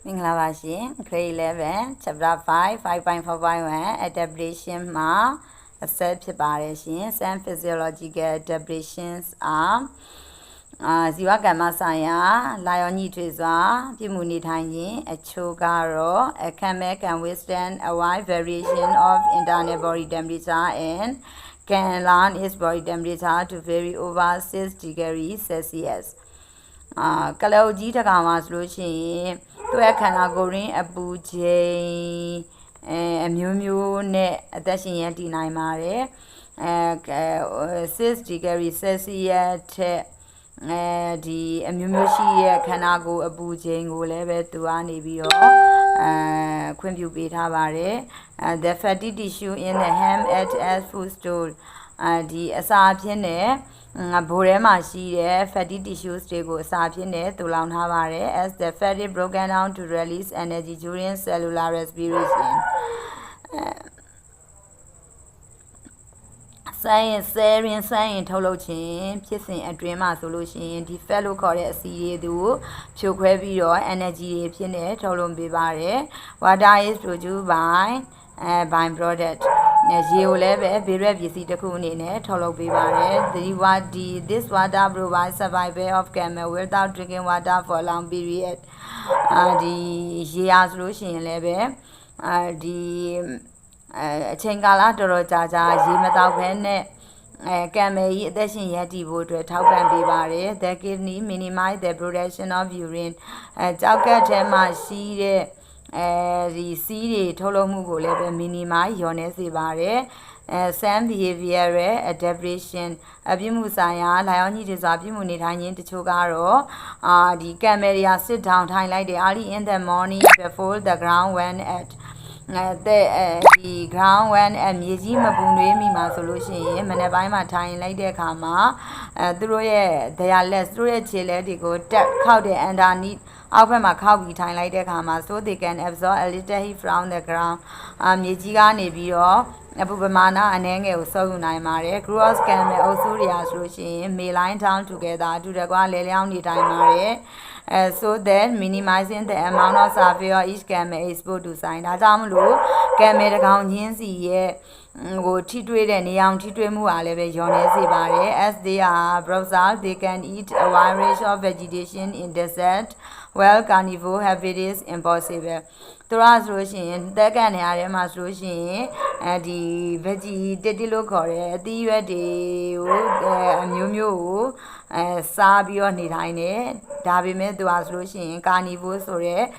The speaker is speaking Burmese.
မင်္ဂလာပါရှင် Grade 11 Chapter 5 5.4.1 Adaptation မှာအဆက်ဖြစ်ပါတယ်ရှင် Some physiological adaptations are ဇီဝကမ္မဆိုင်ရာလာရောညှိထွေစွာပြမှုနေထိုင်ခြင်းအချို့ကတော့ a camel can withstand a wide variation of internal body temperature and can learn its body temperature to vary over 6 degrees Celsius ကလောကြီးတစ်ကောင်မှာဆိုလို့ရှိရင်သူ့ရဲ့ခန္ဓာကိုယ်ရင်းအပူချိန်အမျိုးမျိုးနဲ့အသက်ရှင်ရတည်နိုင်ပါတယ်6 degree Celsius ထက်ဒီအမျိုးမျိုးရှိရဲ့ခန္ဓာကိုယ်အပူချိန်ကိုလည်းပဲသူကနေပြီးတော့ခွင့်ပြုပေးထားပါတယ် the fatty tissue in the ham acts as food store ဒီအစာအဖြစ်နဲ့ဘိုးထဲမှာရှိတဲ့ fatty tissues တွေကိုအစာဖြစ်နေတူလောင်ထားပါတယ် as the fat is broken down to release energy during cellular respiration ဆိုင်းထုတ်လုပ်ခြင်းဖြစ်စဉ်အတွင်းမှာဆိုလို့ရှိရင်ဒီ fat လို့ခေါ်တဲ့အဆီတွေသူဖြိုခွဲပြီးတော့ energy တွေဖြစ်နေထုတ်လုပ်ပေးပါတယ် water is produced by byproduct ရေကိုလည်းပဲဘေးရွက်ပစ္စည်းတစ်ခုအနေနဲ့ထုတ်လုပ်ပေးပါတယ် this water provides survival of camel without drinking water for a long period ဒီရေအားဆိုလို့ရှိရင်လည်းပဲဒီအချိန်ကာလတော်တော်ကြာရေမတောက်ဘဲနဲ့ကံမယ်ကြီးအသက်ရှင်ရပ်တည်ဖို့အတွက်ထောက်ပံ့ပေးပါတယ် the kidney minimize the production of urine ကြောက်ကက်ထဲမှာရှိတဲ့ဒီစီးတွေထုတ်လုပ်မှုကိုလည်းပဲ minimize လျော့နည်းစေပါတယ်some behavioral adaptation အပြစ်မှုဆိုင်ရာလာရောက်ညှိစွာပြစ်မှုနေထိုင်ခြင်းတချို့ကတော့ဒီကံမယ်တွေက sit down ထိုင်လိုက်တယ် early in the morning before the ground went at ဒီ ground went at မြေကြီးမပူနွေးမိမှာဆိုလို့ရှိရင်မနေ့ပိုင်းမှာထိုင်လိုက်တဲ့အခါမှာသူတို့ရဲ့ their legs သူတို့ရဲ့ခြေလက်တွေကိုတက်ခောက်တဲ့ underneath အောက်ဘက်မှာခောက်ပြီးထိုင်လိုက်တဲ့အခါမှာ so they can absorb a little heat from the ground မြေကြီးကနေပြီးတော့အပူပမာဏအနည်းငယ်ကိုစုပ်ယူနိုင်ပါတယ် gross camel အုပ်စုတွေဆိုလို့ရှိရင် may line down together အတူတကွလဲလျောင်းနေထိုင်ပါတယ် so that minimizing the amount of surface of each camel is exposed to sun ဒါကြောင့်မလို့ camel တစ်ကောင်ချင်းစီရဲ့ကိုထိတွေ့တဲ့နေအောင်ထိတွေ့မှုအားလည်းပဲလျော့နည်းစေပါတယ် as they are browsers they can eat a wide range of vegetation in desert well carnivore habit is impossible သူကဆိုလို့ရှိရင်တက်ကန်နေရာထဲမှာဆိုလို့ရှိရင်ဒီ vegetable လို့ခေါ်တဲ့အသီးရွက်တွေကိုအမျိုးမျိုးကိုစားပြီးတော့နေထိုင်တယ်ဒါပေမဲ့သူကဆိုလို့ရှိရင် carnivore ဆိုတဲ့